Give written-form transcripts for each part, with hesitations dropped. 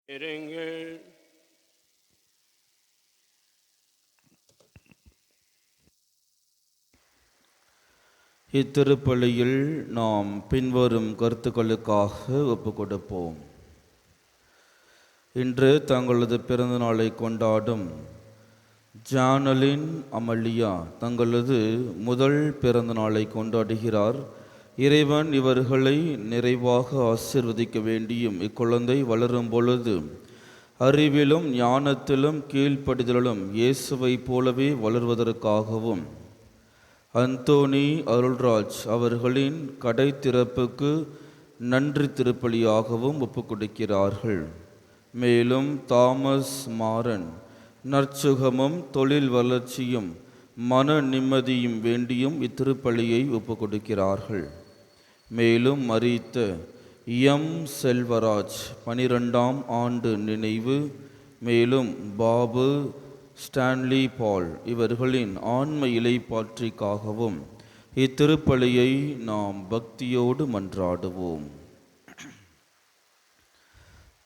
இருங்கள். இத்திருப்பலியில் நாம் பின்வரும் கருத்துக்களுக்காக ஒப்புக்கொடுப்போம். இன்று தங்களது பிறந்த நாளை கொண்டாடும் ஜானலின் அமலியா தங்களது முதல் பிறந்த நாளை கொண்டாடுகிறார். இறைவன் இவர்களை நிறைவாக ஆசீர்வதிக்க வேண்டியும் இக்குழந்தை வளரும் பொழுது அறிவிலும் ஞானத்திலும் கீழ்ப்படிதலும் இயேசுவை போலவே வளர்வதற்காகவும் அந்தோனி அருள்ராஜ் அவர்களின் கடை திறப்புக்கு நன்றி திருப்பலியாகவும் ஒப்புக்கொடுக்கிறார்கள். மேலும் தாமஸ் மாறன் நற்சுகமும் தொழில் வளர்ச்சியும் மன நிம்மதியும் வேண்டியும் இத்திருப்பலியை ஒப்புக்கொடுக்கிறார்கள். மேலும் மரித்த எம் செல்வராஜ் 12ஆம் ஆண்டு நினைவு, மேலும் பாபு ஸ்டான்லி பால் இவர்களின் ஆன்ம இலைப்பாற்றிக்காகவும் இத்திருப்பலியை நாம் பக்தியோடு மன்றாடுவோம்.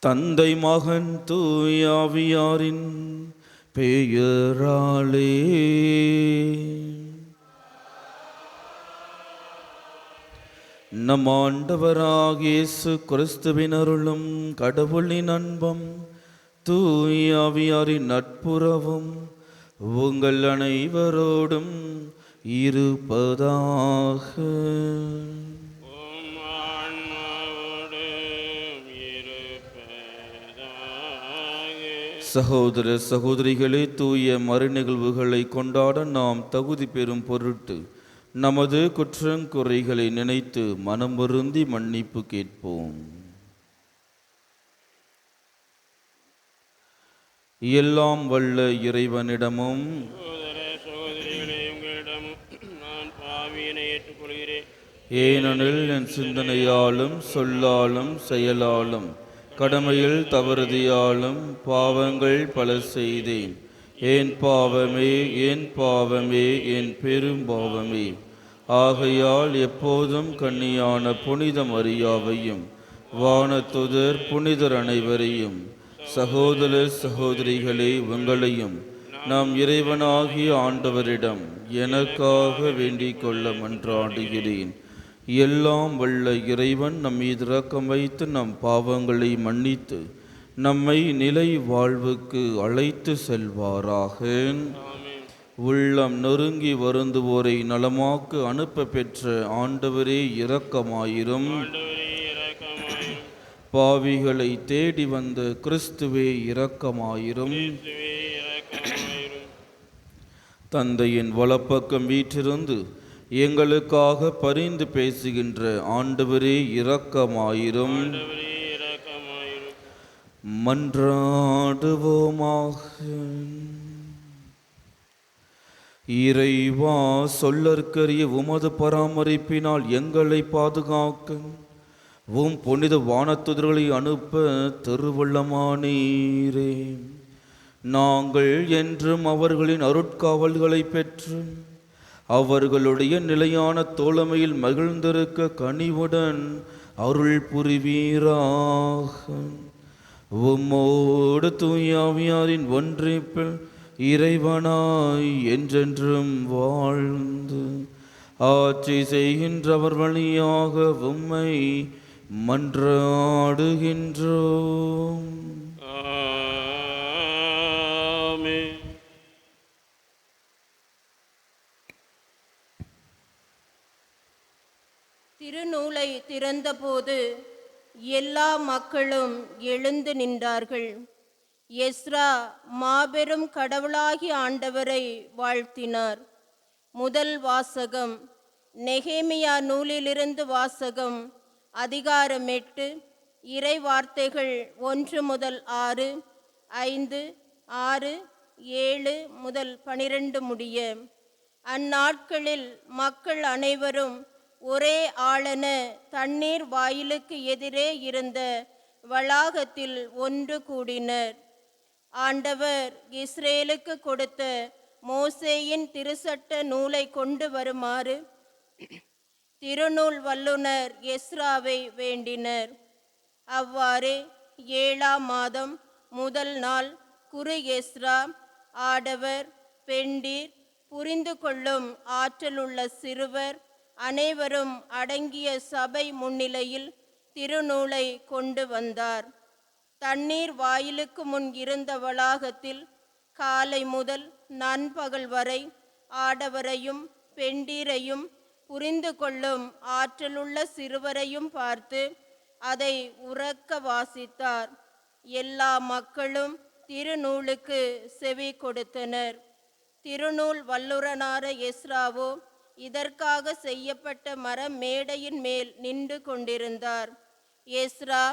தந்தை மகன் தூயாவியாரின் பெயராலே நம் ஆண்டவராகிய இயேசு கிறிஸ்துவின் அருளும் கடவுளின் அன்பும் தூயாவியாரின் நட்புறவும் உங்கள் அனைவரோடும் இருப்பதாக. சகோதர சகோதரிகளே, தூய மறுநிகழ்வுகளை கொண்டாட நாம் தகுதி பெறும் பொருட்டு நமது குற்றங்குறைகளை நினைத்து மனம் வருந்தி மன்னிப்பு கேட்போம். எல்லாம் வல்ல இறைவனிடமும் நான் பாவியினை ஏற்றுக்கொள்கிறேன். ஏனெனில் என் சிந்தனையாலும் சொல்லாலும் செயலாலும் கடமையில் தவறுதியாலும் பாவங்கள் பல செய்தேன். என் பாவமே, என் பாவமே, என் பெரும் பாவமே. ஆகையால் எப்போதும் கன்னியான புனித மரியாவையும் வானதுதர் புனிதர் அனைவரையும், சகோதர சகோதரிகளே உங்களையும் நாம் இறைவனாகிய ஆண்டவரிடம் எனக்காக வேண்டிக் கொள்ள மன்றாடுகிறேன். எல்லாம் வல்ல இறைவன் நம் மீது இரக்கம் வைத்து நம் பாவங்களை மன்னித்து நம்மை நிலை வாழ்வுக்கு அழைத்து செல்வாராக. உள்ளம் நொறுங்கி வருந்துவோரை நலமாக்கு அனுப்ப பெற்ற ஆண்டவரே இரக்கமாயிரும். பாவிகளை தேடி வந்த கிறிஸ்துவே இரக்கமாயிரும். தந்தையின் வலப்பக்கம் வீற்றிருந்து எங்களுக்காக பரிந்து பேசுகின்ற ஆண்டவரே இரக்கமாயிரும். மன்றாடுவோமாக. இறைவா, சொல்லற்கரிய உமது பராமரிப்பினால் எங்களை பாதுகாக்க உம் புனித வானத்துதர்களை அனுப்ப திருவுள்ளமானீரே. நாங்கள் என்றும் அவர்களின் அருட்காவல்களை பெற்று அவர்களுடைய நிலையான தோழமையில் மகிழ்ந்திருக்க கனிவுடன் அருள் புரிவீராக. உம்மோடு தூயாவியாரின் ஒன்றிப்பில் இறைவனாய் என்றென்றும் வாழ்ந்து ஆட்சி செய்கின்றவர் வழியாக உம்மை மன்றாடுகின்றோம். ஆமென். திருநூலை திறந்தபோது எல்லா மக்களும் எழுந்து நின்றார்கள். எஸ்ரா மாபெரும் கடவுளாகிய ஆண்டவரை வாழ்த்தினார். முதல் வாசகம். நெகேமியா நூலிலிருந்து வாசகம். அதிகாரம் 8, இறை வார்த்தைகள் 1 முதல் 6, 5, 6, 7 முதல் 12 முடிய. அந்நாட்களில் மக்கள் அனைவரும் ஒரே ஆளென தண்ணீர் வாயிலுக்கு எதிரே இருந்த வளாகத்தில் ஒன்று கூடினர். ஆண்டவர் இஸ்ரேலுக்கு கொடுத்த மோசேயின் திருச்சட்ட நூலை கொண்டு வருமாறு திருநூல் வல்லுனர் எஸ்ராவை வேண்டினர். அவ்வாறே 7ஆம் மாதம் முதல் நாள் குரு எஸ்ரா ஆடவர் பெண்டீர் புரிந்து கொள்ளும் ஆற்றலுள்ள சிறுவர் அனைவரும் அடங்கிய சபை முன்னிலையில் திருநூலை கொண்டு வந்தார். தண்ணீர் வாயிலுக்கு முன் இருந்த வளாகத்தில் காலை முதல் நண்பகல் வரை ஆடவரையும் பெண்டீரையும் புரிந்து கொள்ளும் ஆற்றலுள்ள சிறுவரையும் பார்த்து அதை உரக்க வாசித்தார். எல்லா மக்களும் திருநூலுக்கு செவி கொடுத்தனர். திருநூல் வல்லுனரான எஸ்ராவோ இதற்காக செய்யப்பட்ட மர மேடையின் மேல் நின்று கொண்டிருந்தார். எஸ்ரா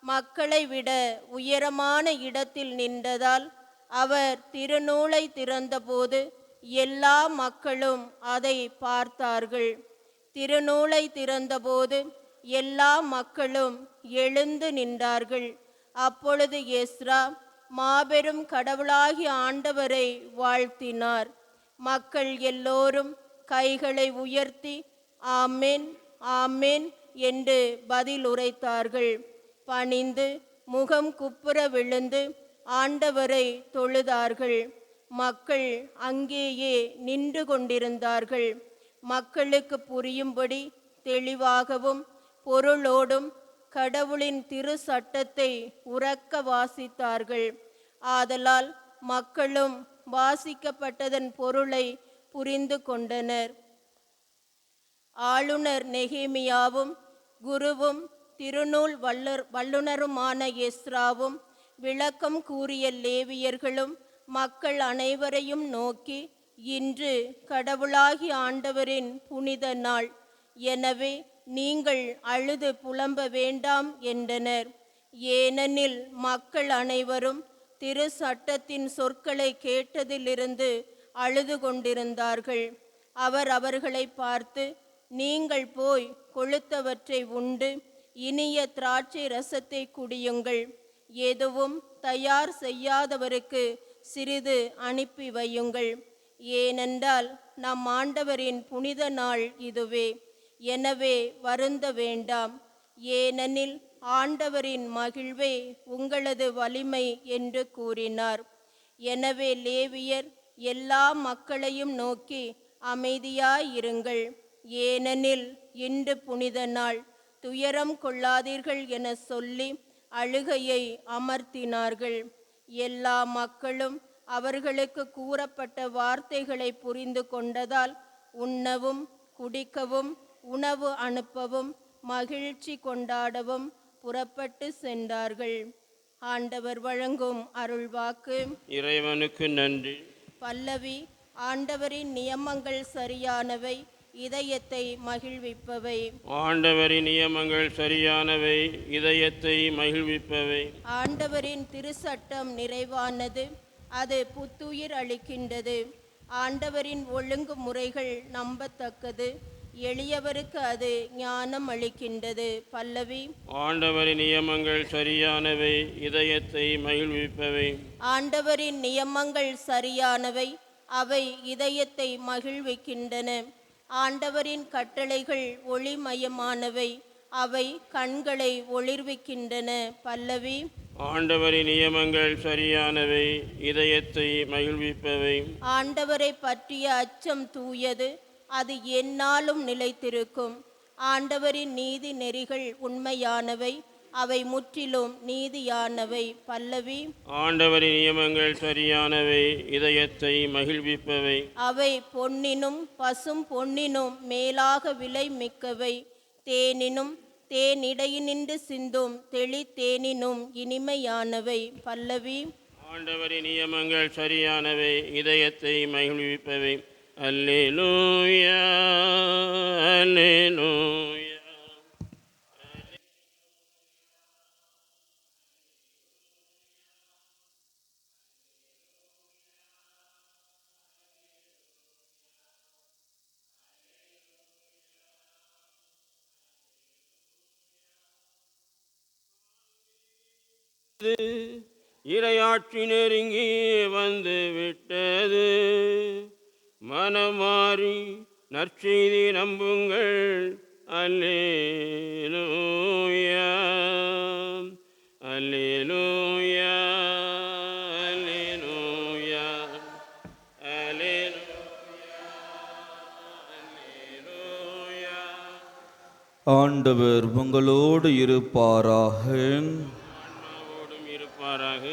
மக்களை விட உயரமான இடத்தில் நின்றதால் அவர் திருநூலை திறந்தபோது எல்லா மக்களும் அதை பார்த்தார்கள். திருநூலை திறந்தபோது எல்லா மக்களும் எழுந்து நின்றார்கள். அப்பொழுது எஸ்ரா மாபெரும் கடவுளாகிய ஆண்டவரை வாழ்த்தினார். மக்கள் எல்லோரும் கைகளை உயர்த்தி ஆமென் ஆமென் என்று பதில் உரைத்தார்கள். பணிந்து முகம் குப்புற விழுந்து ஆண்டவரை தொழுதார்கள். மக்கள் அங்கேயே நின்று கொண்டிருந்தார்கள். மக்களுக்கு புரியும்படி தெளிவாகவும் பொருளோடும் கடவுளின் திரு சட்டத்தை உரக்க வாசித்தார்கள். ஆதலால் மக்களும் வாசிக்கப்பட்டதன் பொருளை புரிந்து கொண்டனர். ஆளுநர் நெகேமியாவும் குருவும் திருநூல் வல்லுனருமான எஸ்ராவும் விளக்கம் கூறிய லேவியர்களும் மக்கள் அனைவரையும் நோக்கி, இன்று கடவுளாகிய ஆண்டவரின் புனித நாள், எனவே நீங்கள் அழுது புலம்ப வேண்டாம் என்றனர். ஏனெனில் மக்கள் அனைவரும் திரு சட்டத்தின் சொற்களை கேட்டதிலிருந்து அழுது கொண்டிருந்தார்கள். அவர் அவர்களை பார்த்து, நீங்கள் போய் கொழுத்தவற்றை உண்டு இனிய திராட்சை ரசத்தை குடியுங்கள். எதுவும் தயார் செய்யாதவருக்கு சிறிது அனுப்பி வையுங்கள். ஏனென்றால் நம் ஆண்டவரின் புனித நாள் இதுவே. எனவே வருந்த வேண்டாம். ஏனெனில் ஆண்டவரின் மகிழ்வே உங்களது வலிமை என்று கூறினார். எனவே லேவியர் எல்லா மக்களையும் நோக்கி, அமைதியாயிருங்கள், ஏனெனில் இன்று புனித நாள், துயரம் கொள்ளாதீர்கள் என சொல்லி அழுகையை அமர்த்தினார்கள். எல்லா மக்களும் அவர்களுக்கு கூறப்பட்ட வார்த்தைகளை புரிந்து கொண்டதால் உண்ணவும் குடிக்கவும் உணவு அனுப்பவும் மகிழ்ச்சி கொண்டாடவும் புறப்பட்டு சென்றார்கள். ஆண்டவர் வழங்கும் அருள்வாக்கு. இறைவனுக்கு நன்றி. பல்லவி. ஆண்டவரின் நியமங்கள் சரியானவை, இதயத்தை மகிழ்விப்பவை. ஆண்டவரின் நியமங்கள் சரியானவை, இதயத்தை மகிழ்விப்பவை. ஆண்டவரின் திருச்சட்டம் நிறைவானது, அது புத்துயிர் அளிக்கின்றது. ஆண்டவரின் ஒழுங்கு முறைகள் நம்பத்தக்கது, எளியவருக்கு அது ஞானம் அளிக்கின்றது. பல்லவி. ஆண்டவரின் நியமங்கள் சரியானவை, இதயத்தை மகிழ்விப்பவை. ஆண்டவரின் நியமங்கள் சரியானவை, அவை இதயத்தை மகிழ்விக்கின்றன. ஆண்டவரின் கட்டளைகள் ஒளிமயமானவை, அவை கண்களை ஒளிர்விக்கின்றன. பல்லவி. ஆண்டவரின் நியமங்கள் சரியானவை, இதயத்தை மகிழ்விப்பவை. ஆண்டவரை பற்றிய அச்சம் தூயது, அது எந்நாளும் நிலைத்திருக்கும். ஆண்டவரின் நீதி நெறிகள் உண்மையானவை, அவை முற்றிலும் நீதியானவை. பல்லவி. ஆண்டவரின் நியமங்கள் சரியானவை, இதயத்தை மகிழ்விப்பவை. அவை பொன்னினும் பசும் பொன்னினும் மேலாக விலை மிக்கவை, தேனினும் தேனிடையினின்று சிந்தும் தெளி தேனினும் இனிமையானவை. பல்லவி. ஆண்டவரின் நியமங்கள் சரியானவை, இதயத்தை மகிழ்விப்பவை. அல்லேலூயா, அல்லேலூயா. இறையாட்சி நெருங்கி வந்து விட்டது, மனமாறி நற்செய்தி நம்புங்கள். அல்லேலூயா, அல்லேலூயா அல்லேலூயா அல்லேலூயா அல்லேலூயா. ஆண்டவர் உங்களோடு இருப்பாராக. ஆன்மாவோடும் இருப்பாராக.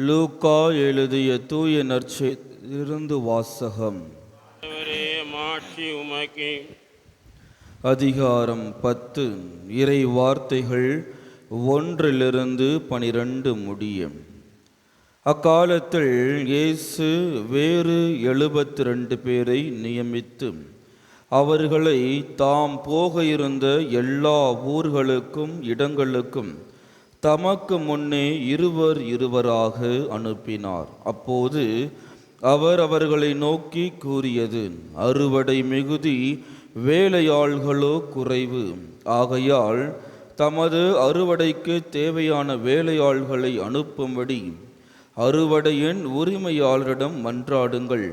லூக்கா எழுதிய தூய நற்செய்தியிலிருந்து வாசகம். ஆண்டவரே, மாட்சி உமக்கே. அதிகாரம் 10. இறை வார்த்தைகள் 1-12 முடிய. அக்காலத்தில் இயேசு வேறு 72 பேரை நியமித்து அவர்களை தாம் போக இருந்த எல்லா ஊர்களுக்கும் இடங்களுக்கும் தமக்கு முன்னே இருவராக அனுப்பினார். அப்போது அவர் அவர்களை நோக்கி கூறியது, அறுவடை மிகுதி, வேலையாள்களோ குறைவு. ஆகையால் தமது அறுவடைக்கு தேவையான வேலையாள்களை அனுப்பும்படி அறுவடையின் உரிமையாளரிடம் மன்றாடுங்கள்.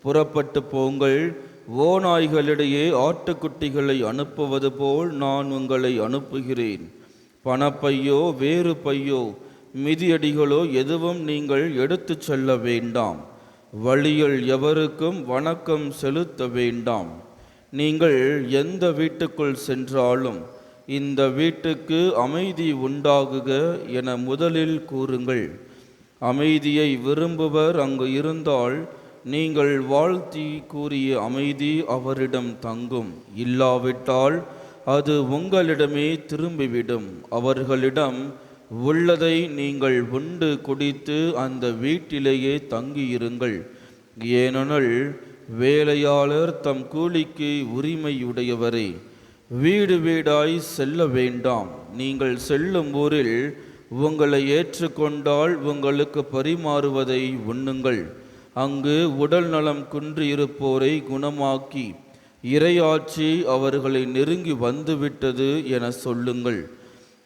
புறப்பட்டு போங்கள். ஓநாய்களிடையே ஆட்டுக்குட்டிகளை அனுப்புவது போல் நான் உங்களை அனுப்புகிறேன். பணப்பையோ வேறு பையோ மிதியடிகளோ எதுவும் நீங்கள் எடுத்துச் செல்ல வேண்டாம். வழியில் எவருக்கும் வணக்கம் செலுத்த வேண்டாம். நீங்கள் எந்த வீட்டுக்குள் சென்றாலும் இந்த வீட்டுக்கு அமைதி உண்டாகுக என முதலில் கூறுங்கள். அமைதியை விரும்புவர் அங்கு இருந்தால் நீங்கள் வாழ்த்தி கூறிய அமைதி அவரிடம் தங்கும். இல்லாவிட்டால் அது உங்களிடமே திரும்பிவிடும். அவர்களிடம் உள்ளதை நீங்கள் உண்டு குடித்து அந்த வீட்டிலேயே தங்கியிருங்கள். ஏனெனில் வேலையாளர் தம் கூலிக்கு உரிமையுடையவரே. வீடு வீடாய் செல்ல வேண்டாம். நீங்கள் செல்லும் ஊரில் உங்களை ஏற்றுக்கொண்டால் உங்களுக்கு பரிமாறுவதை உண்ணுங்கள். அங்கு உடல் நலம் குன்றியிருப்போரை குணமாக்கி இறையாட்சி அவர்களை நெருங்கி வந்துவிட்டது என சொல்லுங்கள்.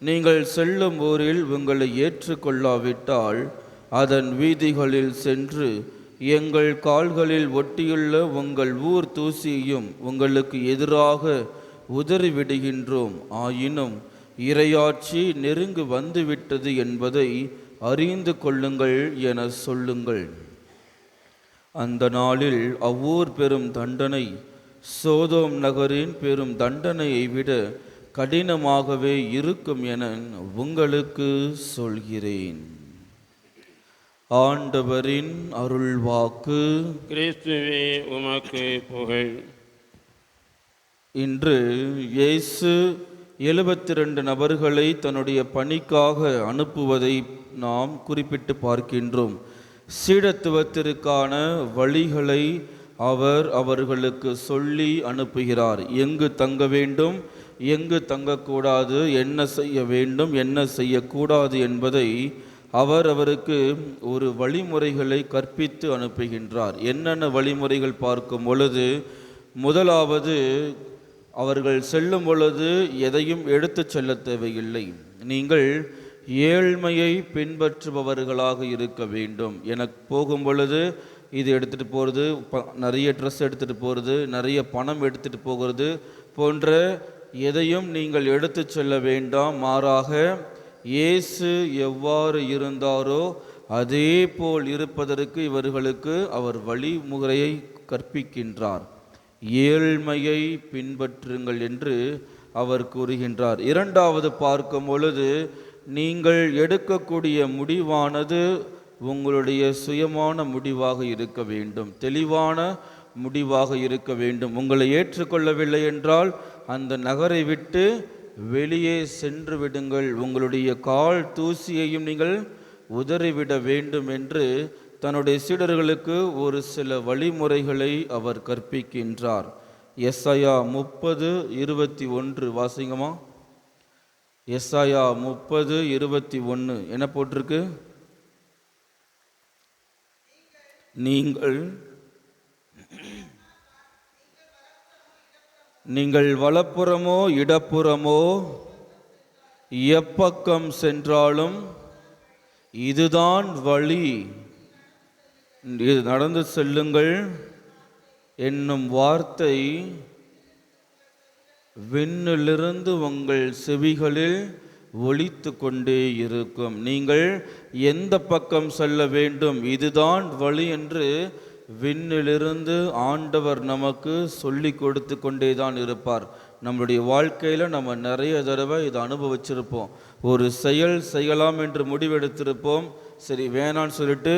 நீங்கள் செல்லும் ஊரில் உங்களை ஏற்றுக்கொள்ளாவிட்டால் அதன் வீதிகளில் சென்று எங்கள் கால்களில் ஒட்டியுள்ள உங்கள் ஊர் தூசியையும் உங்களுக்கு எதிராக உதறிவிடுகின்றோம். ஆயினும் இறையாட்சி நெருங்கி வந்துவிட்டது என்பதை அறிந்து கொள்ளுங்கள் என சொல்லுங்கள். அந்த நாளில் அவ்வூர் பெரும் தண்டனை சோதோம் நகரின் பெரும் தண்டனையை விட கடினமாகவே இருக்கும் என உங்களுக்கு சொல்கிறேன். ஆண்டவரின் அருள்வாக்கு. கிறிஸ்துவே உமக்கு புகழ். இன்று இயேசு 72 நபர்களை தன்னுடைய பணிக்காக அனுப்புவதை நாம் குறிப்பிட்டு பார்க்கின்றோம். சீடத்துவத்திற்கான வழிகளை அவர் அவர்களுக்கு சொல்லி அனுப்புகிறார். எங்கு தங்க வேண்டும், எங்கு தங்கக்கூடாது, என்ன செய்ய வேண்டும், என்ன செய்யக்கூடாது என்பதை அவர் அவருக்கு ஒரு வழிமுறைகளை கற்பித்து அனுப்புகின்றார். என்னென்ன வழிமுறைகள் பார்க்கும் பொழுது, முதலாவது, அவர்கள் செல்லும் பொழுது எதையும் எடுத்து செல்ல தேவையில்லை. நீங்கள் ஏழ்மையை பின்பற்றுபவர்களாக இருக்க வேண்டும். எனக்கு போகும் பொழுது இது எடுத்துகிட்டு போகிறது, நிறைய ட்ரெஸ் எடுத்துகிட்டு போகிறது, நிறைய பணம் எடுத்துகிட்டு போகிறது போன்ற எதையும் நீங்கள் எடுத்து செல்ல வேண்டாம். மாறாக இயேசு எவ்வாறு இருந்தாரோ அதே போல் இருப்பதற்கு இவர்களுக்கு அவர் வழிமுறையை கற்பிக்கின்றார். ஏழ்மையை பின்பற்றுங்கள் என்று அவர் கூறுகின்றார். இரண்டாவது பார்க்கும் பொழுது, நீங்கள் எடுக்கக்கூடிய முடிவானது உங்களுடைய சுயமான முடிவாக இருக்க வேண்டும், தெளிவான முடிவாக இருக்க வேண்டும். உங்களை ஏற்றுக்கொள்ளவில்லை என்றால் அந்த நகரை விட்டு வெளியே சென்று விடுங்கள். உங்களுடைய கால் தூசியையும் நீங்கள் உதறிவிட வேண்டும் என்று தன்னுடைய சீடர்களுக்கு ஒரு சில வழிமுறைகளை அவர் கற்பிக்கின்றார். எஸ்ஐயா 30:21 வாசிங்கம்மா. எஸ்ஐயா 30:21 என்ன போட்டிருக்கு? நீங்கள் வலப்புறமோ இடப்புறமோ எப்பக்கம் சென்றாலும் இதுதான் வழி, இது நடந்து செல்லுங்கள் என்னும் வார்த்தை விண்ணிலிருந்து உங்கள் செவிகளில் ஒலித்து கொண்டே இருக்கும். நீங்கள் எந்த பக்கம் செல்ல வேண்டும், இதுதான் வழி என்று விண்ணிலிருந்து ஆண்டவர் நமக்கு சொல்லி கொடுத்து கொண்டே தான் இருப்பார். நம்மளுடைய வாழ்க்கையில் நம்ம நிறைய தடவை இதை அனுபவிச்சிருப்போம். ஒரு செயல் செய்யலாம் என்று முடிவெடுத்திருப்போம், சரி வேணான்னு சொல்லிட்டு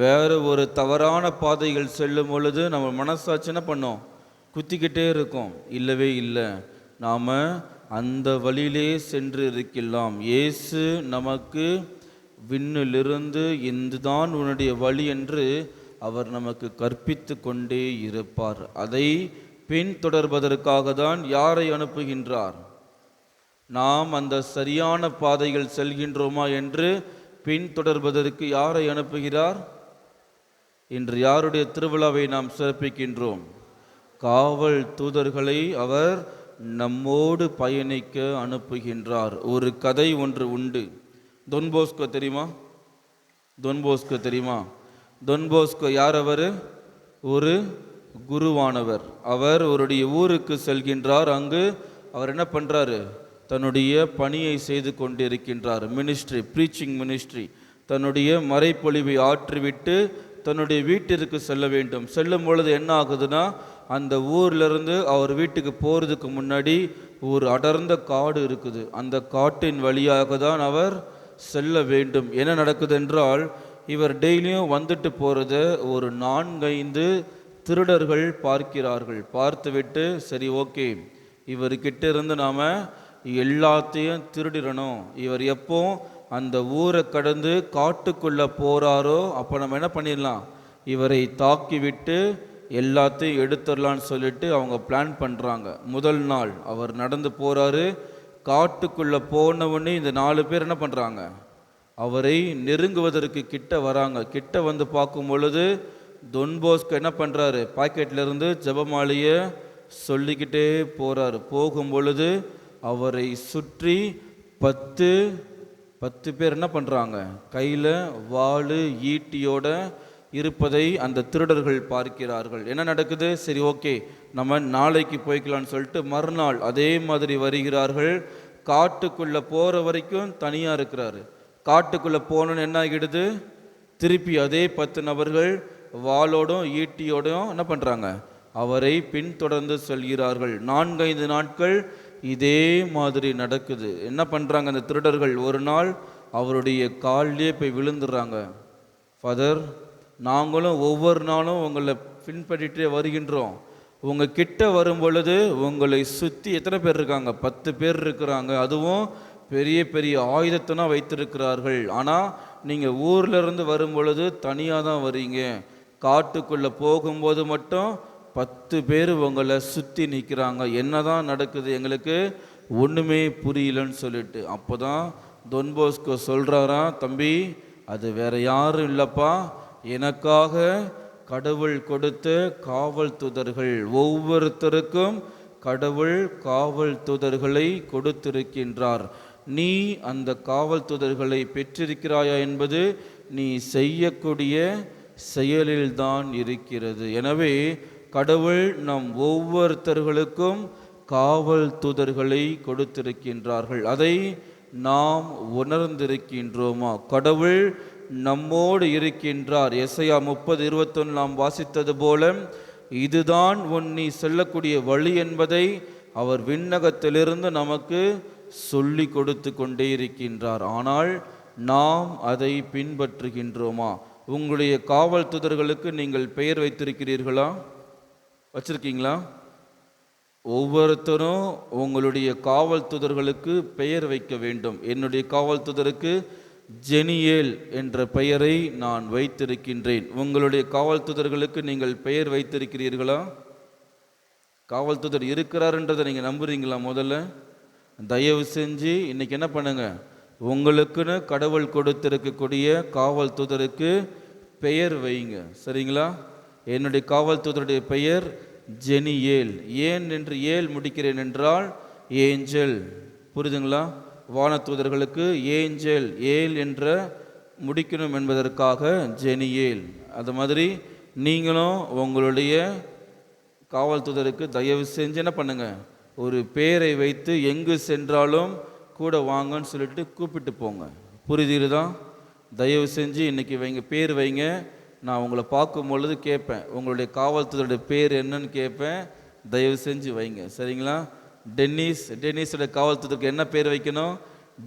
வேறு ஒரு தவறான பாதைகள் செல்லும் பொழுது நம்ம மனசாட்சி என்ன பண்ணோம், குத்திக்கிட்டே இருக்கோம். இல்லவே இல்லை, நாம் அந்த வழியிலே சென்று இருக்கலாம். இயேசு நமக்கு விண்ணிலிருந்து இதுதான் உன்னுடைய வழி என்று அவர் நமக்கு கற்பித்து கொண்டே இருப்பார். அதை பின்தொடர்வதற்காக தான் யாரை அனுப்புகின்றார்? நாம் அந்த சரியான பாதைகள் செல்கின்றோமா என்று பின்தொடர்வதற்கு யாரை அனுப்புகிறார்? இன்று யாருடைய திருவிழாவை நாம் சிறப்பிக்கின்றோம்? காவல் தூதர்களை அவர் நம்மோடு பயணிக்க அனுப்புகின்றார். ஒரு கதை ஒன்று உண்டு. தொன்போஸ்கோ தெரியுமா? தொன்போஸ்கோ தெரியுமா? தொன்போஸ்கோ யார்? அவர் ஒரு குருவானவர். அவர் அவருடைய ஊருக்கு செல்கின்றார். அங்கு அவர் என்ன பண்ணுறாரு, தன்னுடைய பணியை செய்து கொண்டிருக்கின்றார். Ministry, preaching ministry. தன்னுடைய மறைப்பொழிவை ஆற்றிவிட்டு தன்னுடைய வீட்டிற்கு செல்ல வேண்டும். செல்லும் பொழுது என்ன ஆகுதுன்னா, அந்த ஊர்லேருந்து அவர் வீட்டுக்கு போகிறதுக்கு முன்னாடி ஒரு அடர்ந்த காடு இருக்குது. அந்த காட்டின் வழியாக தான் அவர் செல்ல வேண்டும். என்ன நடக்குது என்றால், இவர் டெய்லியும் வந்துட்டு போகிறத ஒரு 4-5 திருடர்கள் பார்க்கிறார்கள். பார்த்துவிட்டு சரி ஓகே, இவர்கிட்ட இருந்து நாம் எல்லாத்தையும் திருடிடணும். இவர் எப்போ அந்த ஊரை கடந்து காட்டுக்குள்ளே போகிறாரோ அப்போ நம்ம என்ன பண்ணிடலாம், இவரை தாக்கிவிட்டு எல்லாத்தையும் எடுத்துடலான்னு சொல்லிட்டு அவங்க பிளான் பண்ணுறாங்க. முதல் நாள் அவர் நடந்து போகிறாரு. காட்டுக்குள்ளே போனவுடனே இந்த 4 பேர் என்ன பண்ணுறாங்க, அவரை நெருங்குவதற்கு கிட்ட வராங்க. கிட்ட வந்து பார்க்கும் பொழுது தொன்போஸ்கோ என்ன பண்ணுறாரு, பாக்கெட்லேருந்து ஜெபமாலையை சொல்லிக்கிட்டே போகிறாரு. போகும் பொழுது அவரை சுற்றி 10 பேர் என்ன பண்ணுறாங்க, கையில் வாள் ஈட்டியோட இருப்பதை அந்த திருடர்கள் பார்க்கிறார்கள். என்ன நடக்குது, சரி ஓகே நம்ம நாளைக்கு போய்க்கலான்னு சொல்லிட்டு மறுநாள் அதே மாதிரி வருகிறார்கள். காட்டுக்குள்ளே போகிற வரைக்கும் தனியாக இருக்கிறாரு. காட்டுக்குள்ளே போகணுன்னு என்ன ஆகிடுது, திருப்பி அதே 10 நபர்கள் வாளோடும் ஈட்டியோடும் என்ன பண்ணுறாங்க, அவரை பின்தொடர்ந்து செல்கிறார்கள். 4-5 நாட்கள் இதே மாதிரி நடக்குது. என்ன பண்ணுறாங்க அந்த திருடர்கள், ஒரு நாள் அவருடைய காலிலே போய் விழுந்துடுறாங்க. ஃபாதர், நாங்களும் ஒவ்வொரு நாளும் உங்களை பின்பற்றிட்டே வருகின்றோம். உங்கள் கிட்ட வரும் பொழுது உங்களை சுற்றி எத்தனை பேர் இருக்காங்க, 10 பேர் இருக்கிறாங்க. அதுவும் பெரிய பெரிய ஆயுதத்தினா வைத்திருக்கிறார்கள். ஆனால் நீங்கள் ஊர்லேருந்து வரும் பொழுது தனியாக தான் வரீங்க. காட்டுக்குள்ளே போகும்போது மட்டும் 10 பேர் உங்களை சுற்றி நிற்கிறாங்க. என்ன தான் நடக்குது, எங்களுக்கு ஒன்றுமே புரியலன்னு சொல்லிட்டு. அப்போ தான் தொன்போஸ்கோ சொல்கிறாராம், தம்பி அது வேற யாரும் இல்லைப்பா, எனக்காக கடவுள் கொடுத்த காவல் தூதர்கள். ஒவ்வொருத்தருக்கும் கடவுள் காவல் தூதர்களை கொடுத்திருக்கின்றார். நீ அந்த காவல் தூதர்களை பெற்றிருக்கிறாயா என்பது நீ செய்யக்கூடிய செயலில்தான் இருக்கிறது. எனவே கடவுள் நம் ஒவ்வொருத்தர்களுக்கும் காவல் தூதர்களை கொடுத்திருக்கின்றார்கள். அதை நாம் உணர்ந்திருக்கின்றோமா? கடவுள் நம்மோடு இருக்கின்றார். எசையா 30:21 நாம் வாசித்தது போல, இதுதான் நீ செல்லக்கூடிய வழி என்பதை அவர் விண்ணகத்திலிருந்து நமக்கு சொல்லி கொடுத்து கொண்டே இருக்கின்றார். ஆனால் நாம் அதை பின்பற்றுகின்றோமா? உங்களுடைய காவல் தூதர்களுக்கு நீங்கள் பெயர் வைத்திருக்கிறீர்களா? வச்சிருக்கீங்களா? ஒவ்வொருத்தரும் உங்களுடைய காவல் தூதர்களுக்கு பெயர் வைக்க வேண்டும். என்னுடைய காவல் தூதருக்கு ஜெனியேல் என்ற பெயரை நான் வைத்திருக்கின்றேன். உங்களுடைய காவல் தூதர்களுக்கு நீங்கள் பெயர் வைத்திருக்கிறீர்களா? காவல் தூதர் இருக்கிறாருன்றதை நீங்கள் நம்புறீங்களா? முதல்ல தயவு செஞ்சு இன்னைக்கு என்ன பண்ணுங்க, உங்களுக்குன்னு கடவுள் கொடுத்திருக்கக்கூடிய காவல் தூதருக்கு பெயர் வைங்க. சரிங்களா? என்னுடைய காவல் தூதருடைய பெயர் ஜெனியேல். ஏன் என்று ஏல் முடிக்கிறேன் என்றால் ஏஞ்சல். புரியுதுங்களா? வானதூதர்களுக்கு ஏஞ்சல், ஏல் என்ற முடிக்கணும் என்பதற்காக ஜெனியேல். அது மாதிரி நீங்களும் உங்களுடைய காவல் தூதருக்கு தயவு செஞ்சு என்ன பண்ணுங்க, ஒரு பெயரை வைத்து எங்கு சென்றாலும் கூட வாங்கன்னு சொல்லிட்டு கூப்பிட்டு போங்க. புரியுதுதா? தயவு செஞ்சு இன்றைக்கி வைங்க, பேர் வைங்க. நான் உங்களை பார்க்கும் பொழுது கேட்பேன், உங்களுடைய காவல்துறையோட பேர் என்னன்னு கேட்பேன். தயவு செஞ்சு வைங்க, சரிங்களா? டென்னிஸோட காவல்துறைக்கு என்ன பேர் வைக்கணும்?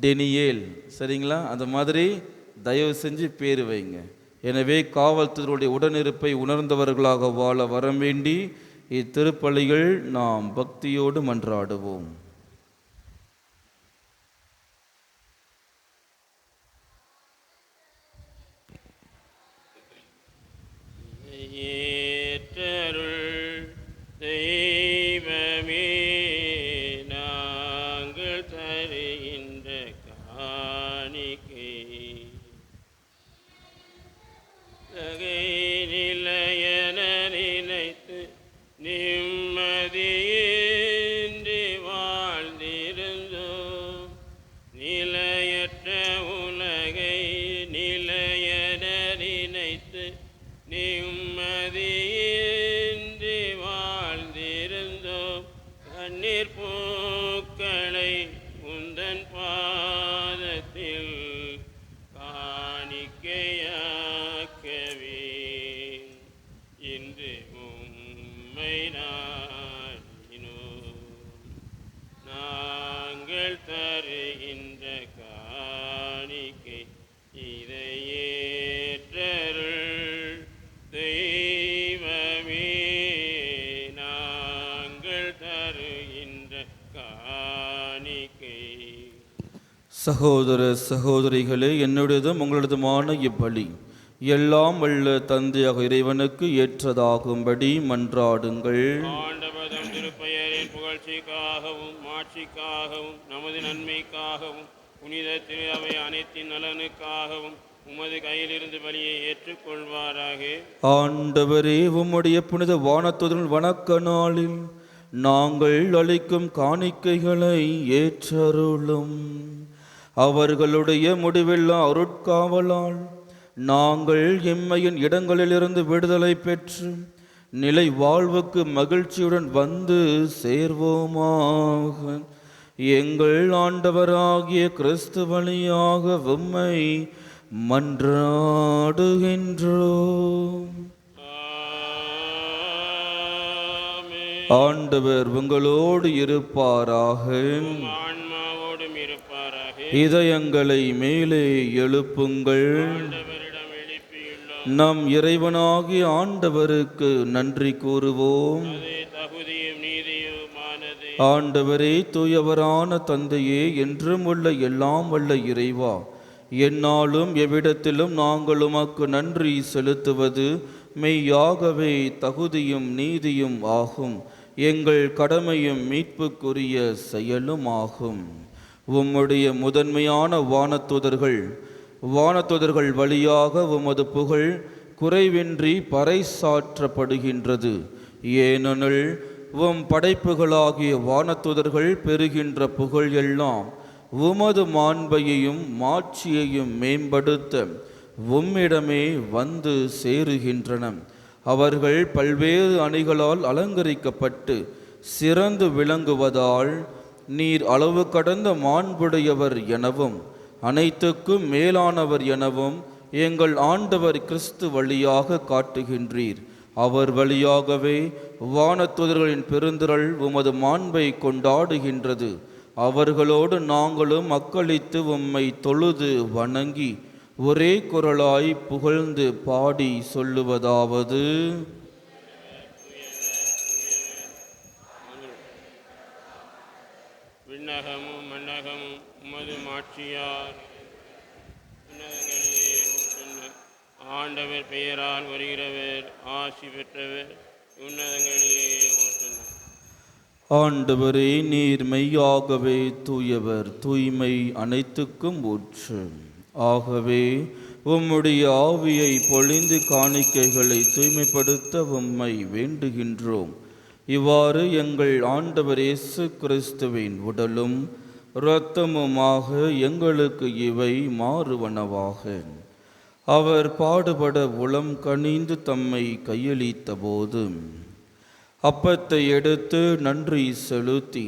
டெனியேல், சரிங்களா? அந்த மாதிரி தயவு செஞ்சு பேர் வைங்க. எனவே காவல்துறையுடைய உடனிருப்பை உணர்ந்தவர்களாக வாழ வரம் வேண்டி இத்திருப்பலிகள் நாம் பக்தியோடு மன்றாடுவோம். ஏற்றருள் தெய்வமே, நாங்கள் தருகின்ற காணிக்கை தகை நிலையென நினைத்து நிம்மதியின்றி வாழ்ந்திருந்தோம். நிலையற்ற உலகை நிலையென நினைத்து நிம்மதியின்றி வாழ்ந்திருந்தோம். கண்ணீர் பூக்களை உந்தன் பாதத்தில் காணிக்கையாக்கவே இன்று உம்மை நாடினோம். நாங்கள் தருகின்ற காணிக்கை இதை ஏற்றருள் தெய்வமே, நாங்கள் தருகின்ற காணிக்கை. சகோதர சகோதரிகளே, என்னுடையதும் உங்களதுமான இப்பலி எல்லாம் வல்ல தந்தையாக இறைவனுக்கு ஏற்றதாகும்படி மன்றாடுங்கள். ஆண்டவதம் திருப்பெயரின் புகழ்ச்சிக்காகவும் மாட்சிக்காகவும் நமது நன்மைக்காகவும் புனித திரு அவை அனைத்தின் நலனுக்காகவும் உமது கையிலிருந்து பலியை ஏற்றுக்கொள்வாராக. ஆண்டவரே, உம்முடைய புனித வானத்துதல் வணக்க நாளில் நாங்கள் அளிக்கும் காணிக்கைகளை ஏற்றருளும். அவர்களுடைய முடிவில்லா அருட்காவலால் நாங்கள் இம்மையின் இடங்களிலிருந்து விடுதலை பெற்று நிலை வாழ்வுக்கு மகிழ்ச்சியுடன் வந்து சேர்வோமாக. எங்கள் ஆண்டவராகிய கிறிஸ்து வழியாக உம்மை மன்றாடுகின்றோம். ஆமென். ஆண்டவர் உங்களோடு இருப்பாராக. ஆன்மாவோடும் இருப்பாராக. இதயங்களை மேலே எழுப்புங்கள். ஆண்டவரிடம் எழுப்பியுள்ளோம். நம் இறைவனாகிய ஆண்டவருக்கு நன்றி கூறுவோம். அது தகுதியும் நீதியுமானது. ஆண்டவரே, தூயவரான தந்தையே, என்றும் உள்ள எல்லாம் வல்ல இறைவா, எந்நாளும் எவ்விடத்திலும் நாங்கள் உமக்கு நன்றி செலுத்துவது மெய்யாகவே தகுதியும் நீதியும் ஆகும். எங்கள் கடமையும் மீட்புக்குரிய செயலும் ஆகும். உம்முடைய முதன்மையான வானத்துதர்கள் வழியாக உமது புகழ் குறைவின்றி பறைசாற்றப்படுகின்றது. ஏனெனில் உம் படைப்புகளாகிய வானத்துதர்கள் பெறுகின்ற புகழ் எல்லாம் உமது மாண்பையையும் மாட்சியையும் மேம்படுத்த உம்மிடமே வந்து சேருகின்றன. அவர்கள் பல்வேறு அணிகளால் அலங்கரிக்கப்பட்டு சிறந்து விளங்குவதால் நீர் அளவு கடந்த மாண்புடையவர் எனவும் அனைத்துக்கும் மேலானவர் எனவும் எங்கள் ஆண்டவர் கிறிஸ்து வழியாக காட்டுகின்றீர். அவர் வழியாகவே வானத்துதர்களின் பெருந்திரள் உமது மாண்பை கொண்டாடுகின்றது. அவர்களோடு நாங்களும் மக்களித்து உம்மை தொழுது வணங்கி ஒரே குரலாய் புகழ்ந்து பாடி சொல்லுவதாவது: விண்ணகமும் மண்ணகமும் உமது மாட்சியார் உன்னதங்களிலே ஊற்றுன. ஆண்டவர் பெயரால் வருகிறவர் ஆசி பெற்றவர் உன்னதங்களிலே ஊற்றுன. ஆண்டவரே, நீர் மெய்யாகவே தூயவர், தூய்மை அனைத்துக்கும் ஊற்று. ஆகவே உம்முடைய ஆவியை பொழிந்து காணிக்கைகளை தூய்மைப்படுத்த உம்மை வேண்டுகின்றோம். இவ்வாறு எங்கள் ஆண்டவர் இயேசு கிறிஸ்துவின் உடலும் இரத்தமுமாக எங்களுக்கு இவை மாறுவனவாக. அவர் பாடுபட உளம் கனிந்து தம்மை கையளித்த போது அப்பத்தை எடுத்து நன்றி செலுத்தி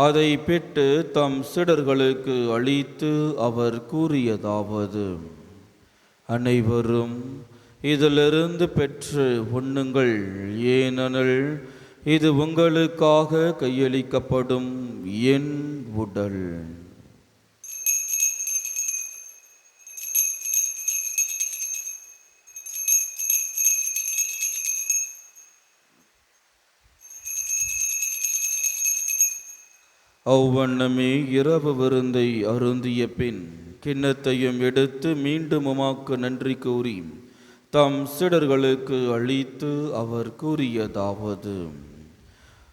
அதை பெற்று தம் சீடர்களுக்கு அளித்து அவர் கூறியதாவது: அனைவரும் இதிலிருந்து பெற்று உண்ணுங்கள், ஏனெனில் இது உங்களுக்காக கையளிக்கப்படும் என் உடல். அவ்வண்ணமே இரவு விருந்தை அருந்திய பின் கிண்ணத்தையும் எடுத்து மீண்டும் உமக்கு நன்றி கூறி தம் சீடர்களுக்கு அளித்து அவர் கூறியதாவது: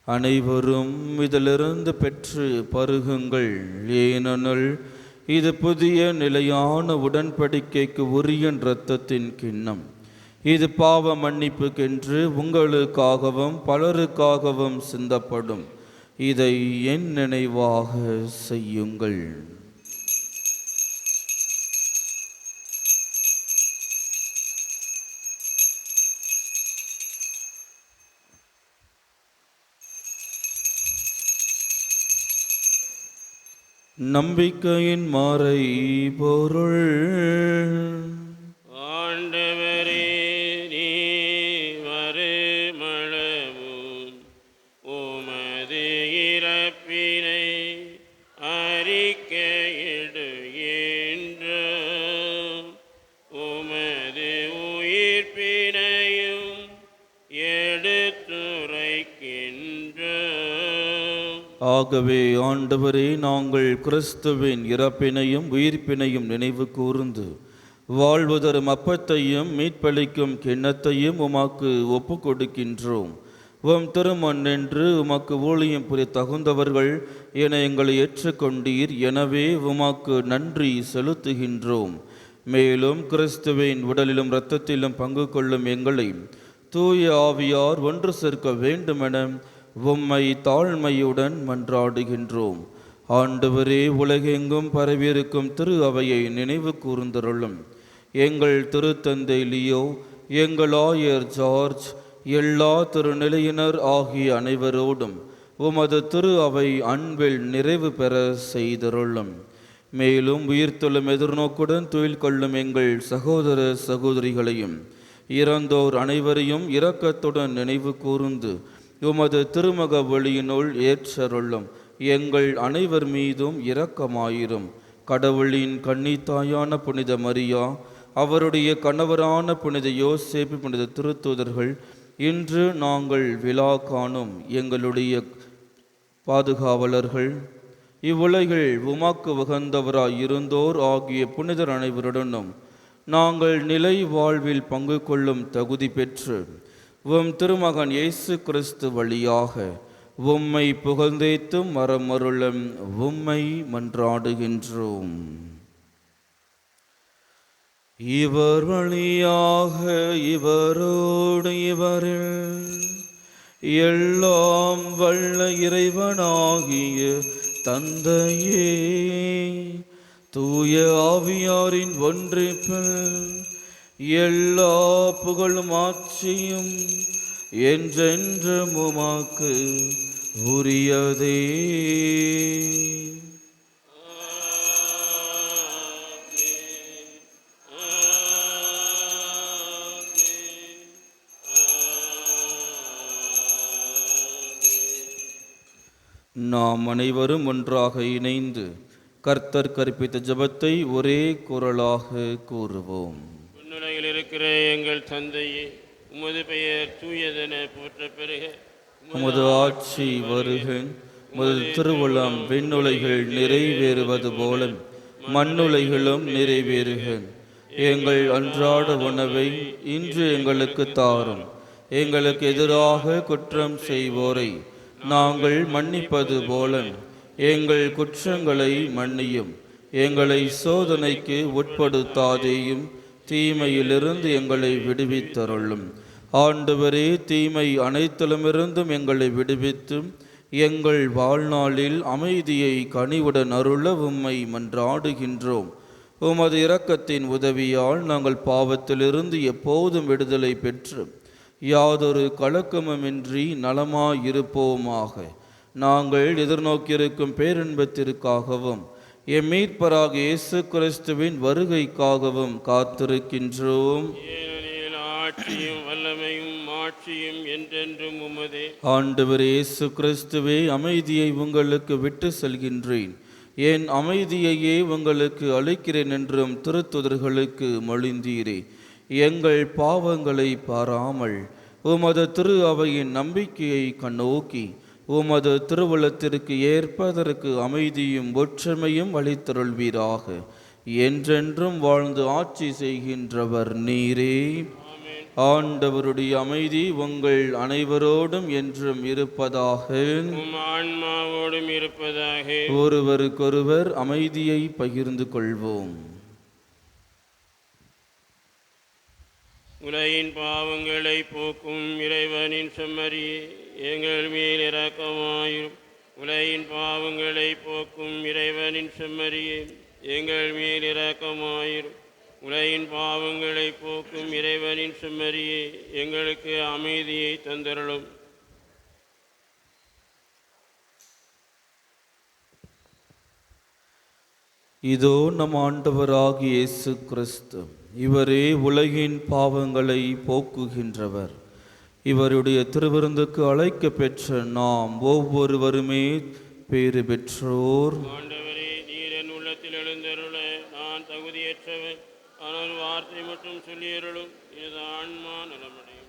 அனைவரும் இதிலிருந்து பெற்று பருகுங்கள், ஏனெனில் இது புதிய நிலையான உடன்படிக்கைக்கு உரிய இரத்தத்தின் கிண்ணம். இது பாவ மன்னிப்புக்கென்று உங்களுக்காகவும் பலருக்காகவும் சிந்தப்படும். இதை என் நினைவாக செய்யுங்கள். நம்பிக்கையின் மறை பொருள். ஆண்டவரே, நீர் வருமளவும் உமது இறப்பினை அறிக்கையிடுகின்றோம், உமது உயிர்ப்பினையும் எடுத்துரைக்கின்றோம். ஆகவே ஆண்டவரே, நாங்கள் கிறிஸ்துவின் இறப்பினையும் உயிர்ப்பினையும் நினைவு கூர்ந்து வாழ்வு தரும் அப்பத்தையும் மீட்பளிக்கும் கிண்ணத்தையும் உமக்கு ஒப்பு கொடுக்கின்றோம். உம் திருமண்ணென்று உமக்கு ஊழியம் புரிய தகுந்தவர்கள் என எங்களை ஏற்றுக்கொண்டீர். எனவே உமக்கு நன்றி செலுத்துகின்றோம். மேலும் கிறிஸ்துவின் உடலிலும் இரத்தத்திலும் பங்கு கொள்ளும் எங்களை தூய ஆவியார் ஒன்று சேர்க்க வேண்டுமென உம்மை தாழ்மையுடன் மன்றாடுகின்றோம். ஆண்டவரே, உலகெங்கும் பரவியிருக்கும் திரு அவையை நினைவு கூர்ந்தருளும். எங்கள் திருத்தந்தை லியோ, எங்கள் ஆயர் ஜார்ஜ், எல்லா திருநிலையினர் ஆகிய அனைவரோடும் உமது திரு அவை அன்பில் நிறைவு பெற செய்தருளும். மேலும் உயிர்த்தெழும் எதிர்நோக்குடன் துயில் கொள்ளும் எங்கள் சகோதர சகோதரிகளையும் இறந்தோர் அனைவரையும் இரக்கத்துடன் நினைவு கூர்ந்து உமது திருமக ஒளியினுள் ஏற்றருளும். எங்கள் அனைவர் மீதும் இரக்கமாயிரும். கடவுளின் கன்னித்தாயான புனித மரியா, அவருடைய கணவரான புனித யோசேப்பு, புனித திருத்தூதர்கள், இன்று நாங்கள் விழா காணும் எங்களுடைய பாதுகாவலர்கள், இவ்வுலகில் உமக்கு உகந்தவராய் இருந்தோர் ஆகிய புனிதர் அனைவருடனும் நாங்கள் நிலை வாழ்வில் பங்கு கொள்ளும் தகுதி பெற்று உம் திருமகன் இயேசு கிறிஸ்து வழியாக உம்மை புகழ்ந்தேத்தும் மரமருளும் உம்மை மன்றாடுகின்றோம். இவர் வழியாக இவரோடு இவரில் எல்லாம் வல்ல இறைவனாகிய தந்தையே, தூய ஆவியாரின் ஒன்றிப்பில் எல்லா புகழும் ஆட்சியும் என்றென்றும் உமக்கு உரியதே. நாம் அனைவரும் ஒன்றாக இணைந்து கர்த்தர் கற்பித்த ஜெபத்தை ஒரே குரலாக கூறுவோம். விண்ணுலகில் இருக்கிற எங்கள் தந்தையே, உமது பெயர் தூயதென போற்ற பெருக, உமது ஆட்சி வருக, உமது திருவுளம் விண்ணுலகில் நிறைவேறுவது போல மண்ணுலகிலும் நிறைவேறுக. எங்கள் அன்றாட உணவை இன்று எங்களுக்கு தாரும். எங்களுக்கு எதிராக குற்றம் செய்வோரை நாங்கள் மன்னிப்பது போல எங்கள் குற்றங்களை மன்னியும். எங்களை சோதனைக்கு உட்படுத்தாதேயும், தீமையிலிருந்து எங்களை விடுவித்தருளும். ஆண்டவரே, தீமை அனைத்திலுமிருந்தும் எங்களை விடுவித்து எங்கள் வாழ்நாளில் அமைதியை கனிவுடன் அருள உம்மை மன்றாடுகின்றோம். உமது இரக்கத்தின் உதவியால் நாங்கள் பாவத்திலிருந்து எப்போதும் விடுதலை பெற்று யாதொரு கலக்கமுமின்றி நலமாயிருப்போமாக. நாங்கள் எதிர்நோக்கியிருக்கும் பேரின்பத்திற்காகவும் எம் மீட்பராக இயேசு கிறிஸ்துவின் வருகைக்காகவும் காத்திருக்கின்றோம். ஏனெனில் ஆட்சியும் வல்லமையும் மாட்சியும் என்றென்றும் உமதே. ஆண்டவர் இயேசு கிறிஸ்துவே, அமைதியை உங்களுக்கு விட்டு செல்கின்றேன், என் அமைதியையே உங்களுக்கு அளிக்கிறேன் என்றும் திருத்துதர்களுக்கு மொழிந்தீரே. எங்கள் பாவங்களை பாராமல் உமது திரு அவையின் நம்பிக்கையை கண்ணோக்கி உமது திருவுளத்திற்கு ஏற்பதற்கு அமைதியும் ஒற்றுமையும் அளித்தருள்வீராக. என்றென்றும் வாழ்ந்து ஆட்சி செய்கின்றவர் நீரே. ஆண்டவருடைய அமைதி உங்கள் அனைவரோடும் என்றும் இருப்பதாக. உம் ஆன்மாவோடும் இருப்பதாக. ஒருவருக்கொருவர் அமைதியை பகிர்ந்து கொள்வோம். உலகின் பாவங்களை போக்கும் இறைவனின் செம்மறியே, எங்கள் மேல் இரக்கமாயிரும். உலகின் பாவங்களை போக்கும் இறைவனின் செம்மறியே, எங்கள் மேல் இரக்கமாயிரும். உலகின் பாவங்களை போக்கும் இறைவனின் செம்மறியே, எங்களுக்கு அமைதியை தந்தருளும். இதோ நம் ஆண்டவராகிய இயேசு கிறிஸ்து, இவரே உலகின் பாவங்களை போக்குகின்றவர். இவருடைய திருவிருந்துக்கு அழைக்க பெற்ற நாம் ஒவ்வொருவருமே பேறு பெற்றோர். ஆண்டவரே, நீர் என் உள்ளத்தில் எழுந்தருள நான் தகுதியற்றவன். ஆனால் வார்த்தை மட்டும் சொல்லியருளும், எனது ஆன்மா நலமடையும்.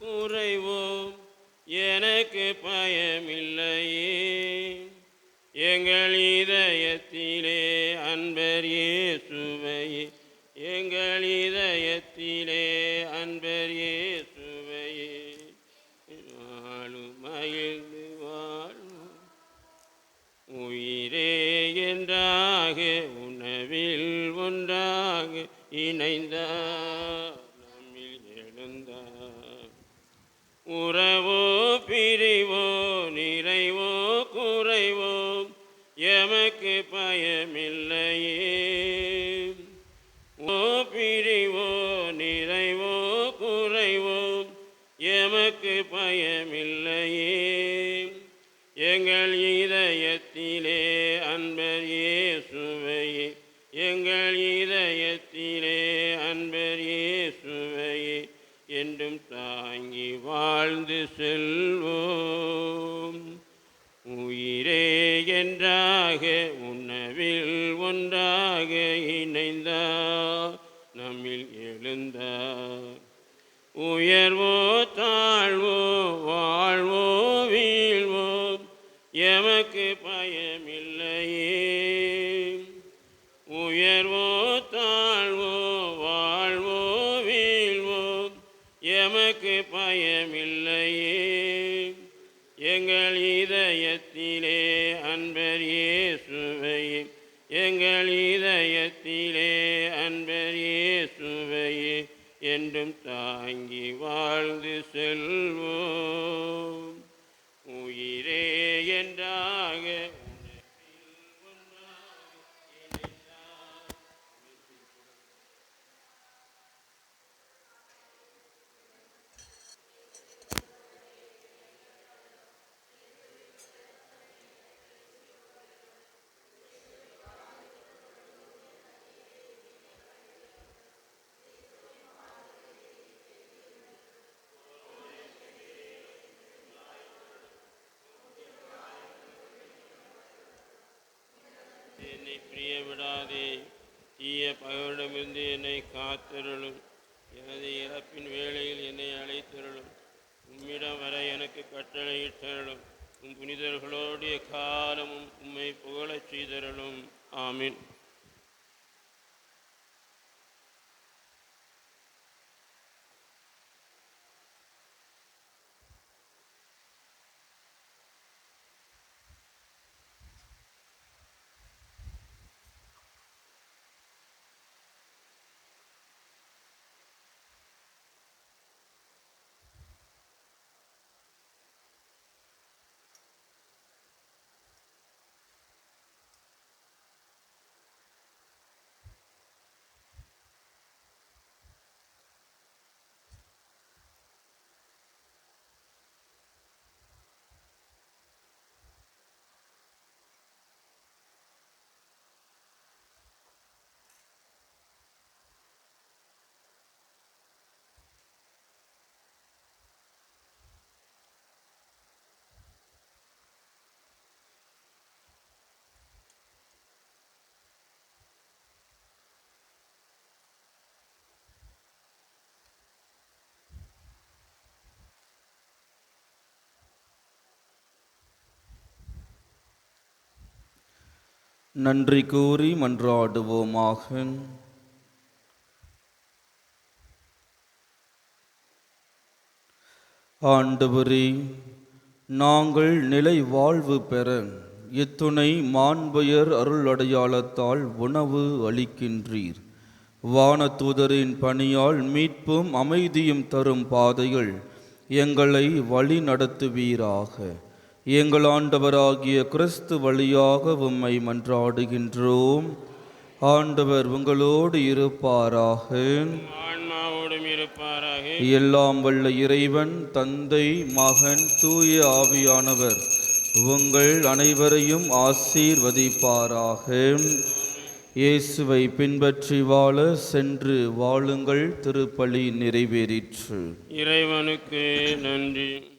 குறைவோம், எனக்கு பயமில்லையே. எங்கள் இதயத்திலே அன்பர் இயேசுவையே, எங்கள் இதயத்திலே அன்பர் இயேசுவையே. வாழும் மகிழ்ந்து வாழும் உயிரே என்றாக உணவில் ஒன்றாக இணைந்தார் நம்மில் எழுந்தார். உறவோ பிரிவோ நிறைவோ குறைவோ எமக்கு பயமில்லையே. ஓ பிரிவோ நிறைவோ குறைவோ எமக்கு பயமில்லையே. எங்கள் இதயத்திலே அன்பர் இயேசுவையே, எங்கள் இதயத்திலே அன்பர் இயேசுவையே என்றும் தாங்கி வாழ்ந்து செல்வோம். உயிரே என்றாக உணவில் ஒன்றாக இணைந்தார் நம்மில் எழுந்தார். உயர்வோ தாழ்வோ வாழ்வோ வீழ்வோ எமக்கு பயமில்லையே. உயர்வோ தாழ்வோ வாழ்வோ வீழ்வோ எமக்கு பயமில்லையே. எங்கள் இதயத்திலே அன்பர் இயேசுவையே, எங்கள் இதயத்திலே அன்பர் இயேசுவையே என்றும் தாங்கி வாழ்ந்து செல்வோம். உயிரே என்றாக என்னை பிரிய விடாதே. தீய பகைவரிடமிருந்து என்னை காத்தருளும். எனது இறப்பின் வேளையில் என்னை அழைத்தருளும். உம்மிடம் வர எனக்கு கட்டளையிட்டருளும். உம் புனிதர்களோடு எக்காலமும் உம்மை புகழச் செய்தருளும். ஆமீன். நன்றி கூறி மன்றாடுவோமாக. ஆண்டவரே, நாங்கள் நிலை வாழ்வு பெற இத்துணை மாண்புயர் அருளடையாளத்தால் உணவு அளிக்கின்றீர். வானதூதரின் பணியால் மீட்பும் அமைதியும் தரும் பாதைகள் எங்களை வழி நடத்துவீராக. எங்கள் ஆண்டவராகிய கிறிஸ்து வழியாக உம்மை மன்றாடுகின்றோம். ஆண்டவர் உங்களோடு இருப்பாராக. ஆன்மாவோடும் இருப்பாராக. எல்லாம் வல்ல இறைவன் தந்தை, மகன், தூய ஆவியானவர் உங்கள் அனைவரையும் ஆசீர்வதிப்பாராக. இயேசுவை பின்பற்றி வாழ சென்று வாழுங்கள். திருப்பலி நிறைவேறிற்று. இறைவனுக்கு நன்றி.